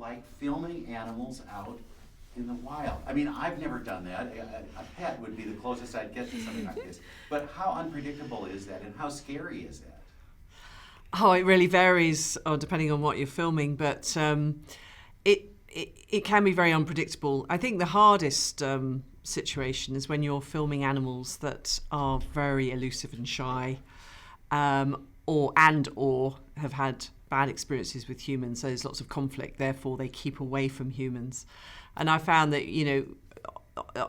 like filming animals out in the wild? I mean, I've never done that. A pet would be the closest I'd get to something like this. But how unpredictable is that, and how scary is that? Oh, it really varies depending on what you're filming, but it can be very unpredictable. I think the hardest situation is when you're filming animals that are very elusive and shy, or have had bad experiences with humans. So there's lots of conflict, therefore they keep away from humans. And I found that,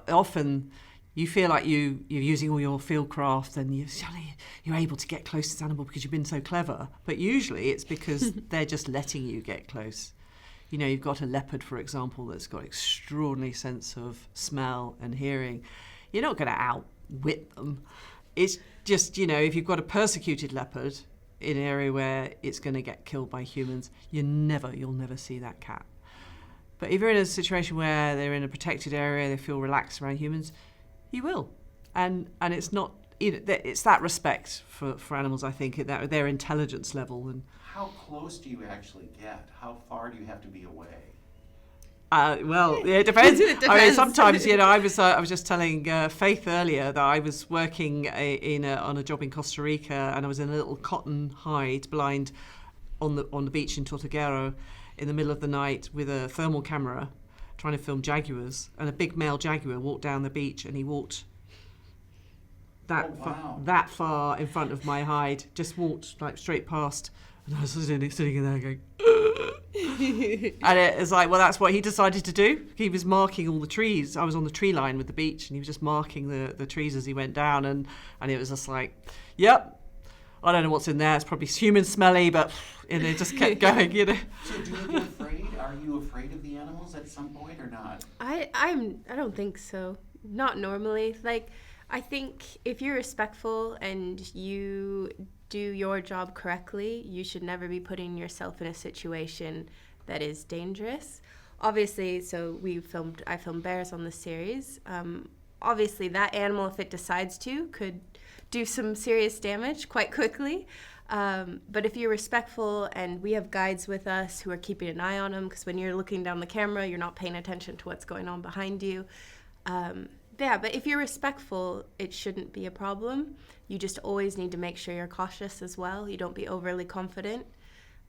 often you feel like you're using all your field craft and you're able to get close to this animal because you've been so clever. But usually it's because they're just letting you get close. You've got a leopard, for example, that's got extraordinary sense of smell and hearing. You're not going to outwit them. It's just, if you've got a persecuted leopard in an area where it's going to get killed by humans, you'll never see that cat. But if you're in a situation where they're in a protected area, they feel relaxed around humans, you will. And it's not, it's that respect for animals, I think, that their intelligence level. And how close do you actually get? How far do you have to be away? It depends. It depends. I mean, sometimes, I was just telling Faith earlier that I was working on a job in Costa Rica, and I was in a little cotton hide blind on the beach in Tortuguero in the middle of the night with a thermal camera trying to film jaguars, and a big male jaguar walked down the beach, and he walked that far in front of my hide, just walked like straight past, and I was sitting in there going and it was like, well, that's what he decided to do. He was marking all the trees. I was on the tree line with the beach, and he was just marking the trees as he went down, and it was just like, yep, I don't know what's in there, it's probably human smelly, but it just kept going. So do you get afraid? Are you afraid of the animals at some point or not? I don't think so. Not normally. Like, I think if you're respectful and you do your job correctly, you should never be putting yourself in a situation that is dangerous. Obviously, I filmed bears on the series. Obviously, that animal, if it decides to, could do some serious damage quite quickly. But if you're respectful, and we have guides with us who are keeping an eye on them, because when you're looking down the camera, you're not paying attention to what's going on behind you. But if you're respectful, it shouldn't be a problem. You just always need to make sure you're cautious as well. You don't be overly confident.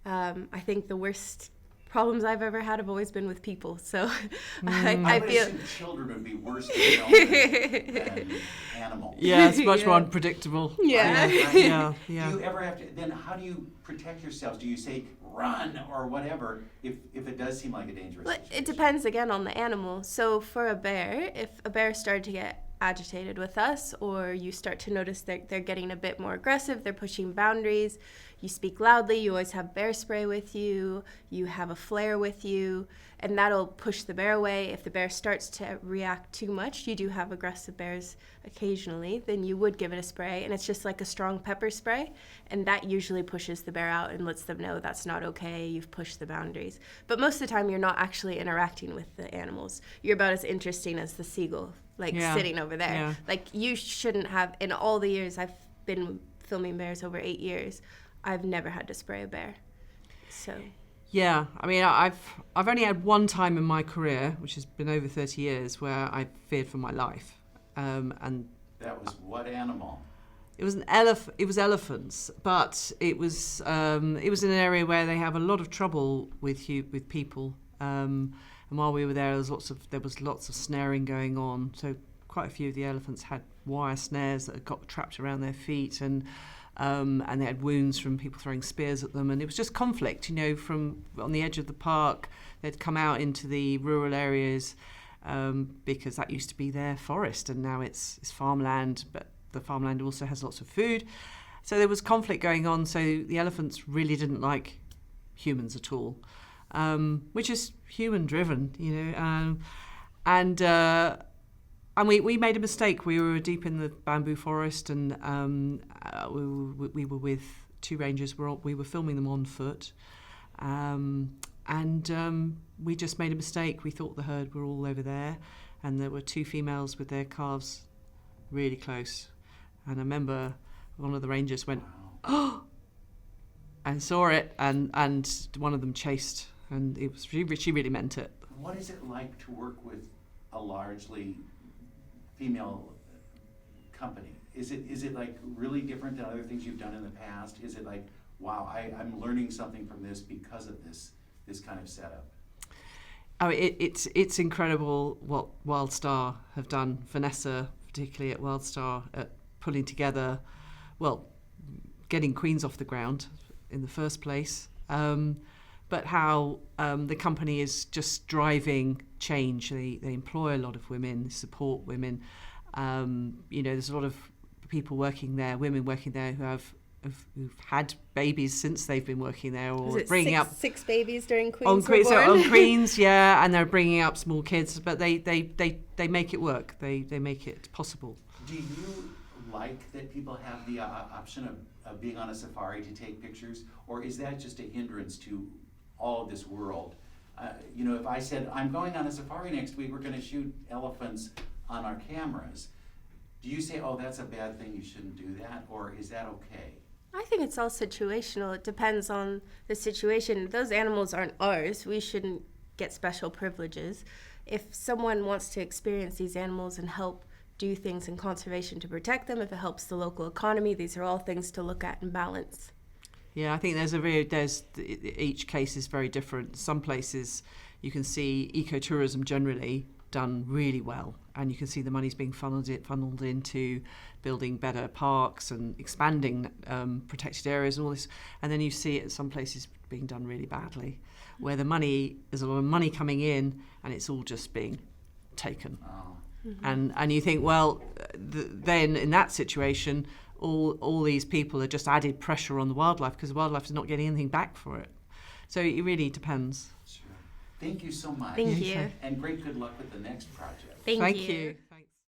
I think the worst problems I've ever had have always been with people. So I feel children would be worse than animals. Yeah, it's much more unpredictable. Yeah. Yeah. Do you ever have to? Then how do you protect yourselves? Do you say run or whatever if it does seem like a dangerous situation? It depends again on the animal. So for a bear, if a bear started to get agitated with us, or you start to notice that they're getting a bit more aggressive, they're pushing boundaries, you speak loudly, you always have bear spray with you, you have a flare with you, and that'll push the bear away. If the bear starts to react too much, you do have aggressive bears occasionally, then you would give it a spray, and it's just like a strong pepper spray, and that usually pushes the bear out and lets them know that's not okay, you've pushed the boundaries. But most of the time, you're not actually interacting with the animals. You're about as interesting as the seagull, sitting over there. Yeah. Like, you shouldn't have, in all the years I've been filming bears, over 8 years, I've never had to spray a bear. So yeah, I mean, I've only had one time in my career, which has been over 30 years, where I feared for my life. And that was what animal? It was It was elephants, but it was in an area where they have a lot of trouble with people. And while we were there, there was lots of snaring going on. So quite a few of the elephants had wire snares that had got trapped around their feet, and they had wounds from people throwing spears at them, and it was just conflict. From on the edge of the park, they'd come out into the rural areas because that used to be their forest, and now it's farmland. But the farmland also has lots of food, so there was conflict going on. So the elephants really didn't like humans at all, which is human-driven, And we made a mistake. We were deep in the bamboo forest, and we were with two rangers. We were filming them on foot, and we just made a mistake. We thought the herd were all over there, and there were two females with their calves really close. And I remember one of the rangers went, "Oh!" and saw it, and one of them chased and it was she really meant it. What is it like to work with a largely female company? Is it like really different than other things you've done in the past? Is it like, wow, I'm learning something from this because of this kind of setup? Oh, it's incredible what WildStar have done. Vanessa, particularly at WildStar, at pulling together, well, getting Queens off the ground in the first place, but how the company is just driving change. They employ a lot of women, support women. There's a lot of people working there, women working there who've had babies since they've been working there, or bringing up six babies during Queens on were born? on Queens, yeah, and they're bringing up small kids, but they make it work. They make it possible. Do you like that people have the option of being on a safari to take pictures, or is that just a hindrance to all of this world? If I said, I'm going on a safari next week, we're going to shoot elephants on our cameras, do you say, oh, that's a bad thing, you shouldn't do that, or is that okay? I think it's all situational. It depends on the situation. Those animals aren't ours. We shouldn't get special privileges. If someone wants to experience these animals and help do things in conservation to protect them, if it helps the local economy, these are all things to look at and balance. Yeah, I think each case is very different. Some places you can see ecotourism generally done really well, and you can see the money's being funneled into building better parks and expanding protected areas and all this, and then you see it at some places being done really badly, where there's a lot of money coming in and it's all just being taken. Oh. Mm-hmm. And you think, well, then in that situation, all these people are just added pressure on the wildlife, because the wildlife is not getting anything back for it. So it really depends. Sure. Thank you so much. Thank you. And great good luck with the next project. Thank you. you.